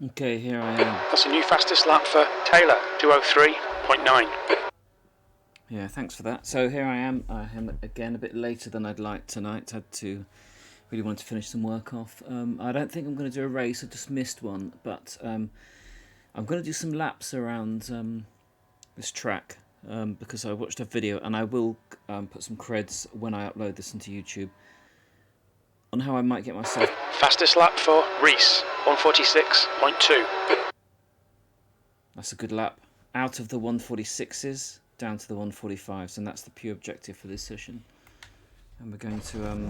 Okay, here I am. That's a new fastest lap for Taylor, 2:03.9. Yeah, thanks for that. So here I am. I am again a bit later than I'd like tonight. Really wanted to finish some work off. I don't think I'm going to do a race. I just missed one, but I'm going to do some laps around this track because I watched a video, and I will put some creds when I upload this into YouTube on how I might get myself. Fastest lap for Reese, 1:46.2. That's a good lap. Out of the 146s down to the 145s, and that's the pure objective for this session. And we're going to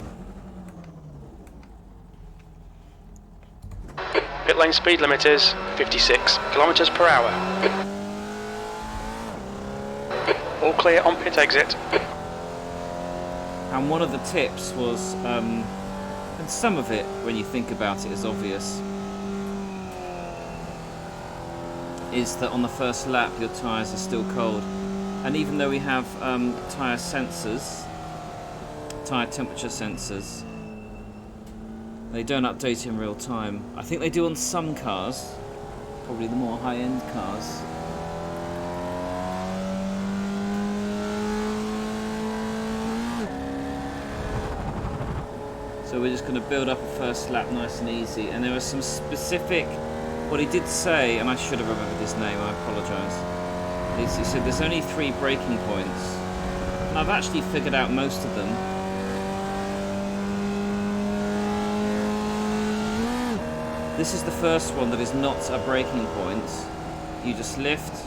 Pit lane speed limit is 56 kilometers per hour. All clear on pit exit. And one of the tips was, and some of it, when you think about it, is obvious, is that on the first lap your tyres are still cold. And even though we have tyre sensors, tyre temperature sensors, they don't update in real time. I think they do on some cars, probably the more high-end cars. So we're just going to build up a first lap nice and easy. And there are some specific, what he did say, and I should have remembered his name, I apologise. He said there's only 3 braking points. And I've actually figured out most of them. This is the first one that is not a braking point. You just lift,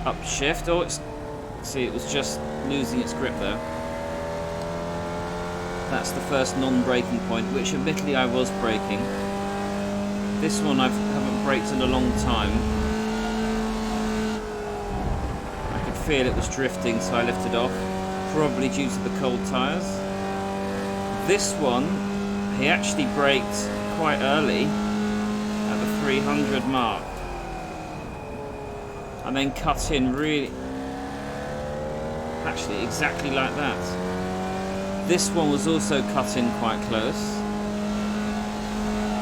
up shift. Oh, see, it was just losing its grip there. That's the first non-braking point, which admittedly I was braking. This one I haven't braked in a long time. I could feel it was drifting, so I lifted off, probably due to the cold tyres. This one, he actually braked quite early at the 300 mark, and then cut in really, actually exactly like that. This one was also cut in quite close.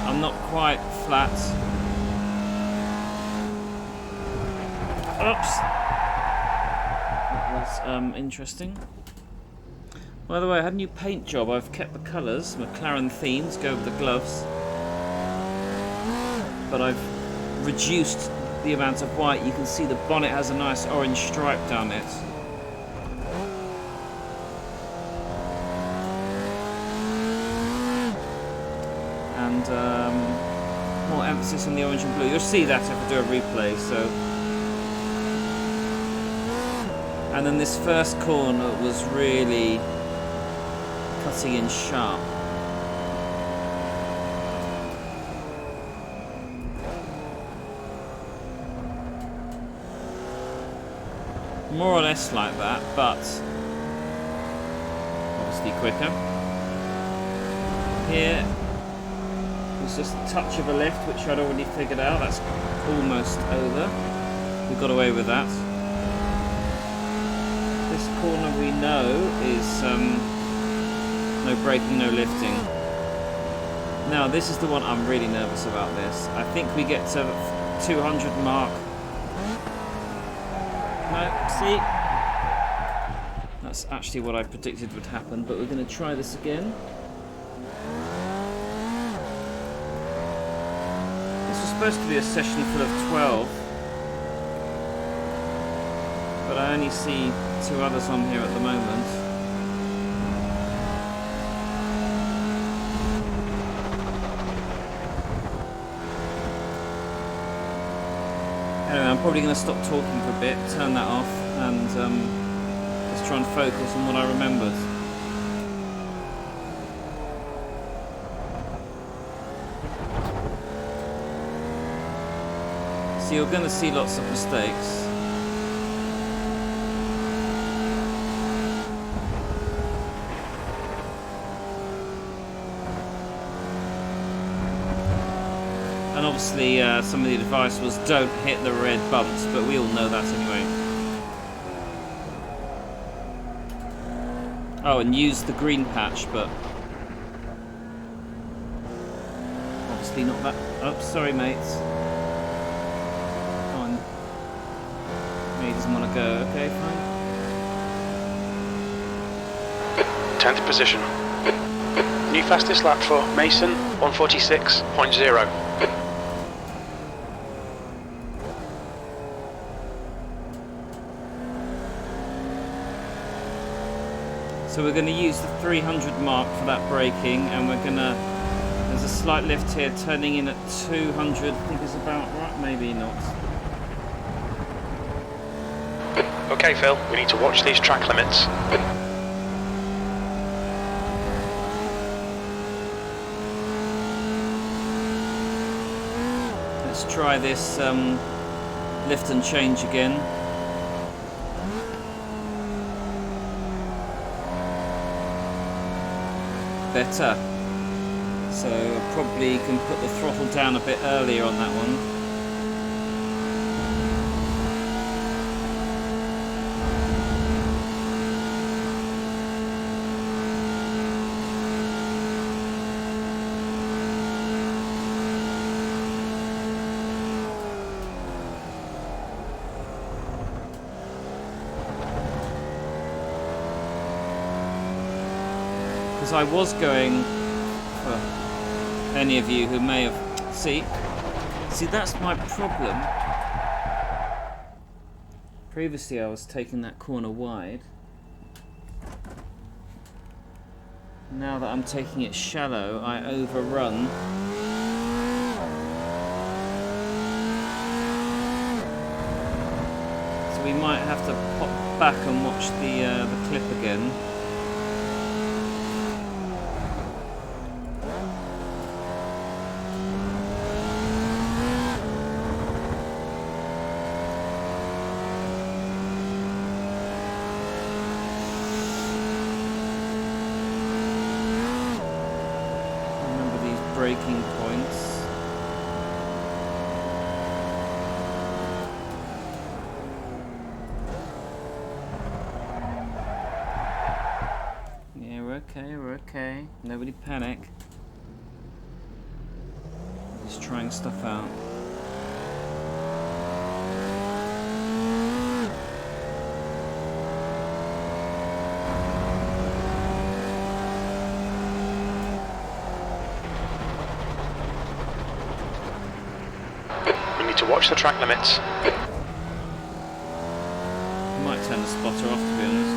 I'm not quite flat. Oops. That was interesting. By the way, I had a new paint job. I've kept the colours, McLaren themes, go with the gloves. But I've reduced the amount of white. You can see the bonnet has a nice orange stripe down it. And more emphasis on the orange and blue. You'll see that if I do a replay. So, and then this first corner was really cutting in sharp. More or less like that, but obviously quicker. Here was just a touch of a lift, which I'd already figured out. That's almost over. We got away with that. This corner we know is no braking, no lifting. Now this is the one I'm really nervous about. This. I think we get to 200 mark. No, see? That's actually what I predicted would happen, but we're going to try this again. This was supposed to be a session full of 12, but I only see 2 others on here at the moment. Anyway, I'm probably going to stop talking for a bit, turn that off, and just try and focus on what I remembered. So you're going to see lots of mistakes. And obviously some of the advice was don't hit the red bumps, but we all know that anyway. Oh, and use the green patch, but obviously not that... Oh, sorry, mates. Come on. He doesn't want to go. Okay, fine. 10th position. New fastest lap for Mason, 146.0. So we're going to use the 300 mark for that braking, and we're going to... There's a slight lift here, turning in at 200, I think is about right, maybe not. Okay, Phil, we need to watch these track limits. Let's try this lift and change again. Better. So I probably can put the throttle down a bit earlier on that one. Because I was going, for any of you who may have... See, that's my problem. Previously I was taking that corner wide. Now that I'm taking it shallow, I overrun. So we might have to pop back and watch the clip again. Braking points. Yeah, we're okay. Nobody panic. Just trying stuff out. To watch the track limits. Might turn the spotter off, to be honest.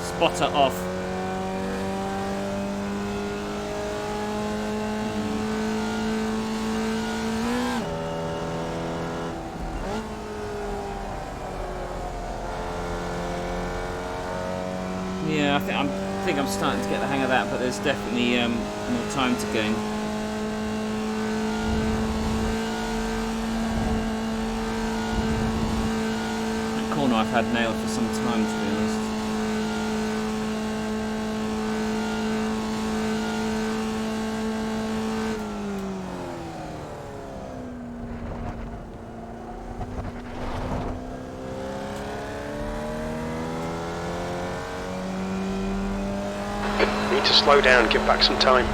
Spotter off. Yeah, I think I'm starting to get the hang of that, but there's definitely more time to gain. Corner I've had nailed for some time, to be honest. Need to slow down, give back some time.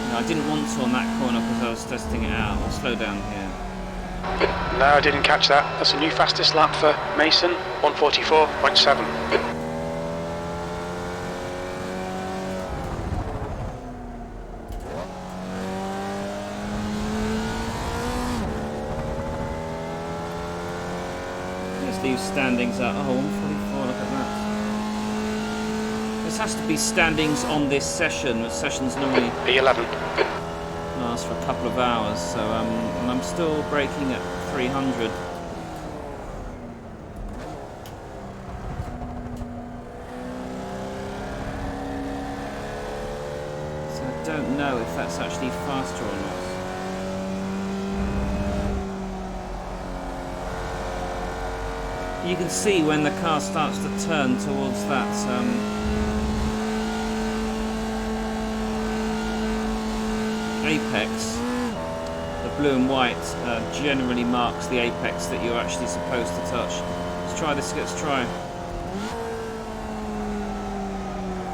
No, I didn't want to on that corner because I was testing it out. I'll slow down here. No, I didn't catch that. That's a new fastest lap for Mason, 144.7. Let's leave standings at 144, look at that. This has to be standings on this session. The session's normally P11. Last for a couple of hours, so and I'm still braking at 300. So I don't know if that's actually faster or not. You can see when the car starts to turn towards that apex. The blue and white generally marks the apex that you're actually supposed to touch. Let's try this. Let's try.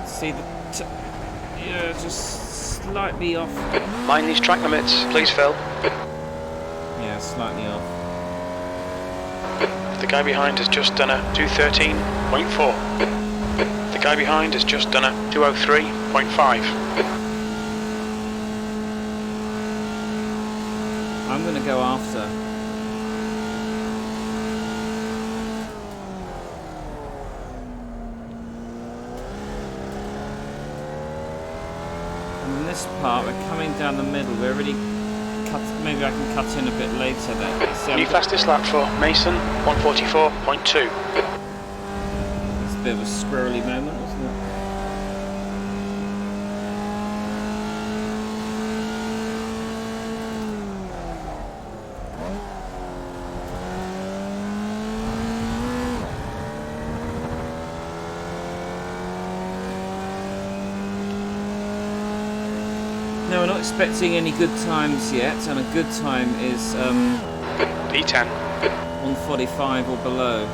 See the. Yeah, just slightly off. Mind these track limits, please, Phil. Yeah, slightly off. The guy behind has just done a 213.4. The guy behind has just done a 203.5. I'm going to go after. And in this part, we're coming down the middle. We're really cut. Maybe I can cut in a bit later then. New fastest lap for Mason, 144.2. It's a bit of a squirrely moment, wasn't it? No, we're not expecting any good times yet, and a good time is P10. 145 or below.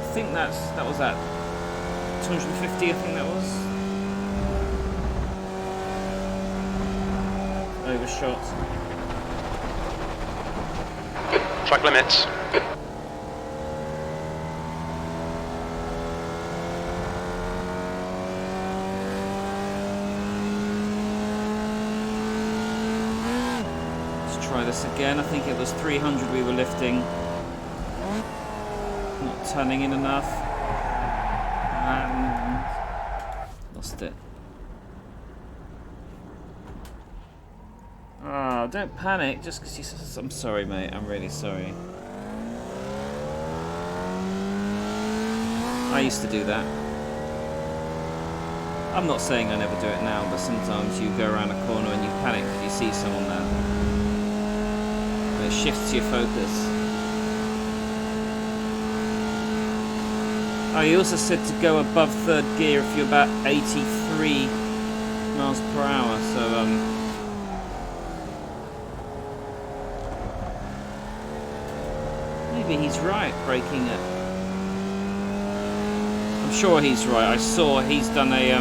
I think that was at 250. I think that was overshot. Track limits. Let's try this again. I think it was 300 we were lifting. Not turning in enough. And lost it. Oh, don't panic just because you said. I'm sorry, mate. I'm really sorry. I used to do that. I'm not saying I never do it now, but sometimes you go around a corner and you panic because you see someone there. And it shifts your focus. Oh, he also said to go above third gear if you're about 83 miles per hour, so maybe he's right, braking it. I'm sure he's right. I saw he's done a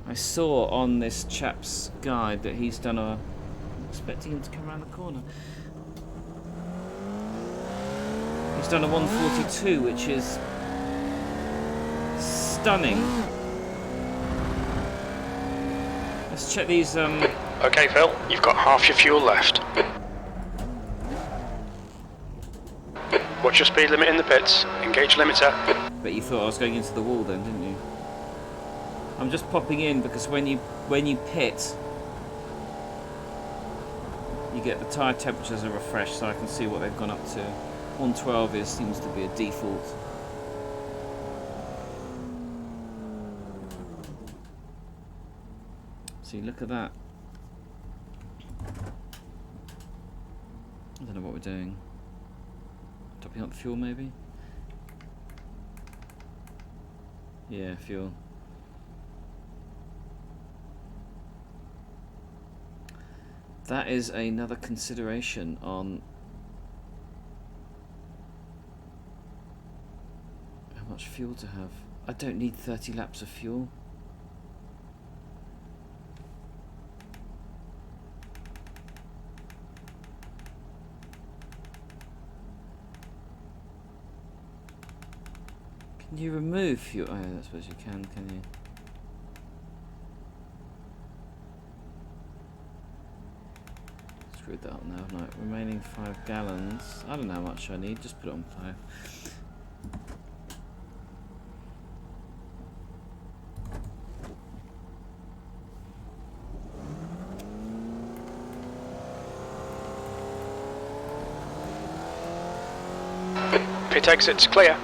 I saw on this chap's guide that he's done a. I'm expecting him to come around the corner. He's done a 142, which is stunning. Let's check these. Okay, Phil, you've got half your fuel left. What's your speed limit in the pits? Engage limiter. Bet you thought I was going into the wall then, didn't you? I'm just popping in because when you pit, you get the tyre temperatures are refreshed, so I can see what they've gone up to. 112 seems to be a default. See, look at that. I don't know what we're doing. Topping up the fuel, maybe? Yeah, fuel. That is another consideration on how much fuel to have. I don't need 30 laps of fuel. Can you remove fuel? Oh, yeah, I suppose you can you? Screwed that up now, haven't I? Remaining 5 gallons. I don't know how much I need, just put it on 5. Pit exit's clear.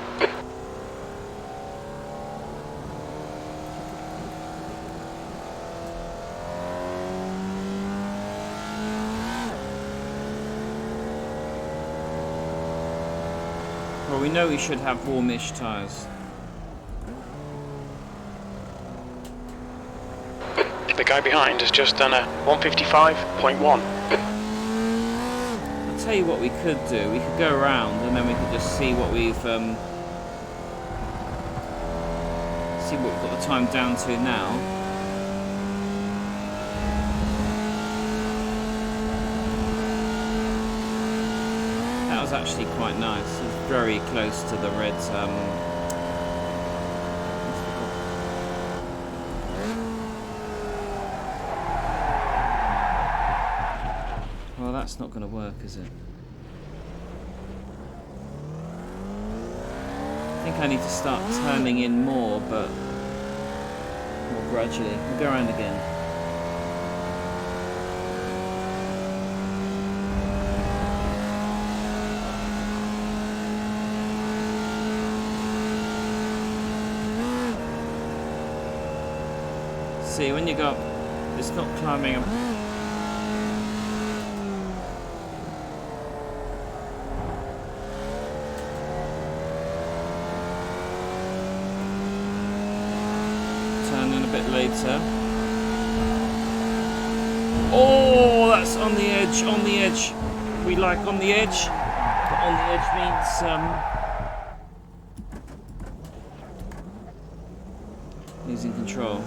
Well, we know we should have warmish tyres. The guy behind has just done a 155.1. I'll tell you what we could do. We could go around and then we could just see what we've got the time down to now. That was actually quite nice. It was very close to the red. Well, that's not going to work, is it? I think I need to start turning in more, but more gradually. We'll go around again. See, when you go up, it's not climbing up. Turn in a bit later. Oh, that's on the edge, on the edge. We like on the edge, but on the edge means losing control.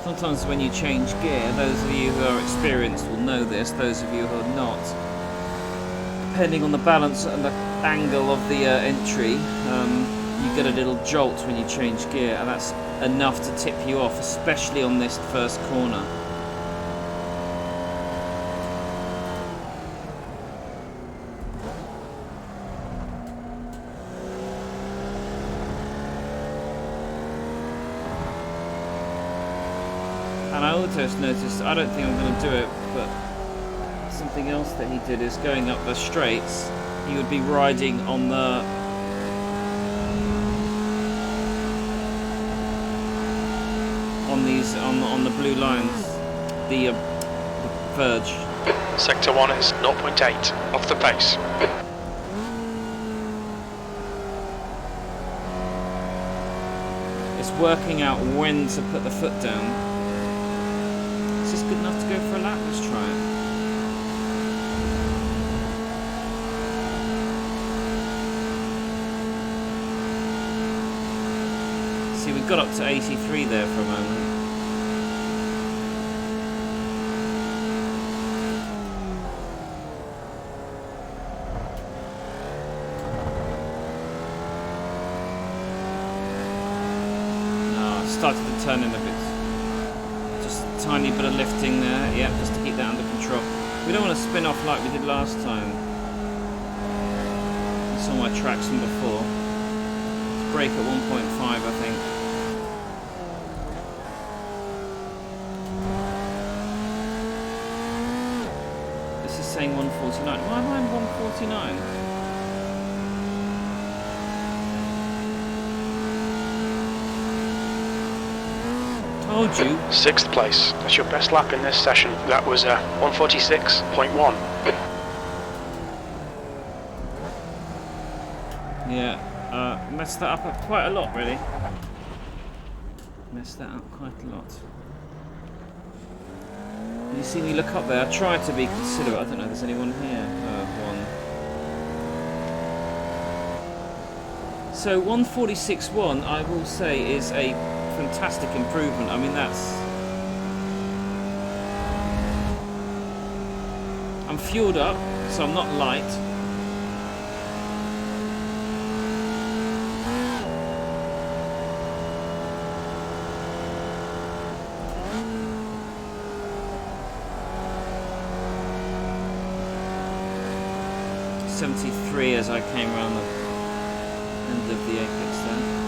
Sometimes when you change gear, those of you who are experienced will know this, those of you who are not, depending on the balance and the angle of the entry, you get a little jolt when you change gear, and that's enough to tip you off, especially on this first corner. And I also noticed, I don't think I'm going to do it, but something else that he did is going up the straights, he would be riding on the on the blue lines, the verge. Sector 1 is 0.8 off the pace. It's working out when to put the foot down. Is this good enough to go for a lap? Let's try it. See, we got up to 83 there for a moment. Started to turn in a bit, just a tiny bit of lifting there, yeah, just to keep that under control. We don't want to spin off like we did last time. I saw my tracks from before. Let's brake at 1.5, I think. This is saying 149. Why am I in 149? Told you. 6th place. That's your best lap in this session. That was 146.1. Yeah, messed that up quite a lot, really. Messed that up quite a lot. You see me look up there? I try to be considerate. I don't know if there's anyone here. One. So 146.1, I will say, is a fantastic improvement. I mean, I'm fueled up, so I'm not light. .73 as I came around the end of the apex there.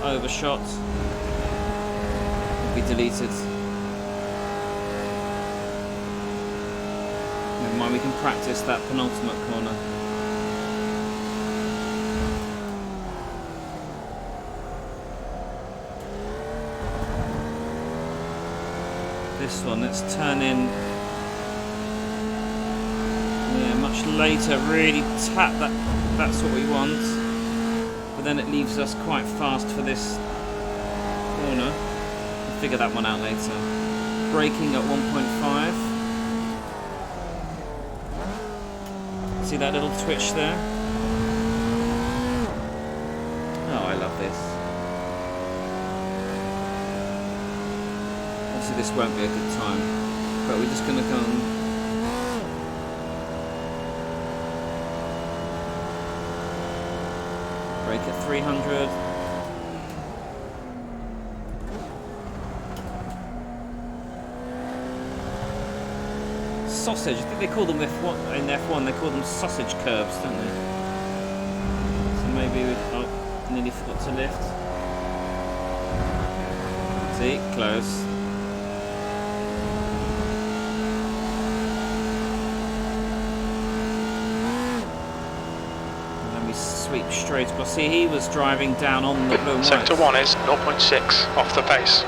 Overshot. Will be deleted. Never mind, we can practice that penultimate corner. This one, let's turn in. Yeah, much later. Really tap that. That's what we want. But then it leaves us quite fast for this corner. We'll figure that one out later. Braking at 1.5. See that little twitch there? Oh, I love this. Obviously this won't be a good time, but we're just going to go and brake at 300. Sausage, I think they call them in F1, they call them sausage curves, don't they? So maybe we nearly forgot to lift. See, close. And then we sweep straight across. See, he was driving down on the blue and white. Sector 1 is 0.6 off the pace.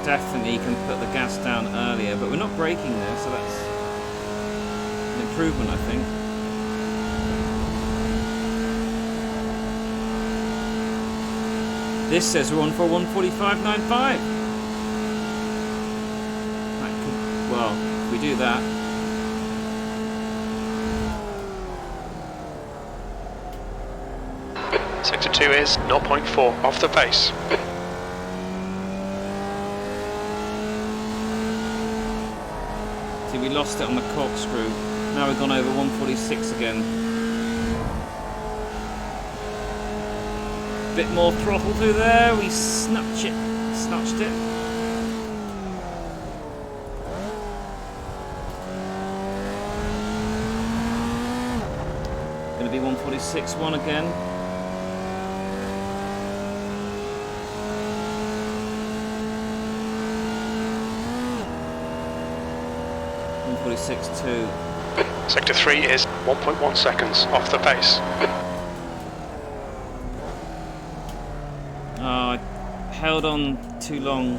Definitely you can put the gas down earlier, but we're not braking there, so that's an improvement, I think. This says we're on for 1:45.95. That could, well, if we do that. Sector 2 is 0.4 off the pace. See, we lost it on the corkscrew. Now we've gone over 146 again. Bit more throttle through there. We snatched it. Going to be 146.1 again. Sector 3 is 1.1 seconds off the pace. Oh, I held on too long.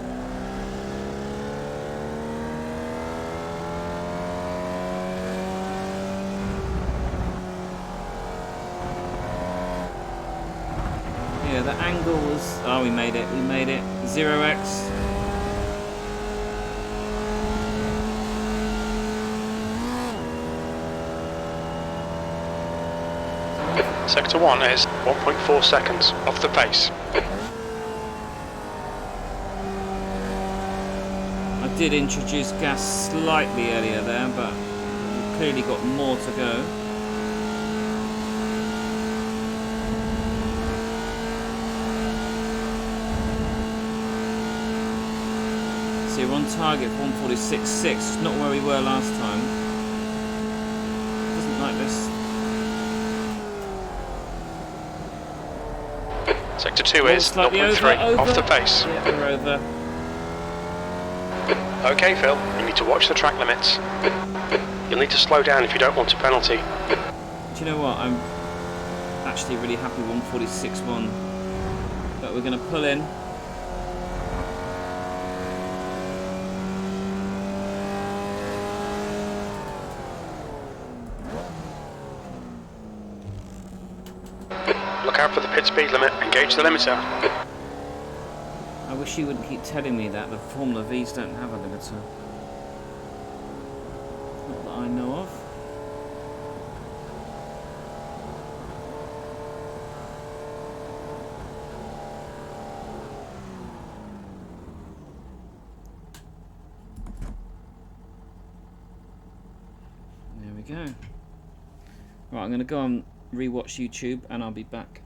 Yeah, the angle was... Oh, we made it. 0x. Sector 1 is 1.4 seconds off the pace. I did introduce gas slightly earlier there, but we've clearly got more to go. So we're on target for 146.6. It's not where we were last time. Doesn't like this. Sector 2 is 0.3 off the pace. Yeah, we're over. Okay, Phil, you need to watch the track limits. You'll need to slow down if you don't want a penalty. Do you know what? I'm actually really happy 146.1. But we're going to pull in. Look out for the pit speed limit, engage the limiter. I wish you wouldn't keep telling me that the Formula Vs don't have a limiter. Not that I know of. There we go. Right, I'm going to go and rewatch YouTube and I'll be back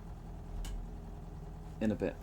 in a bit.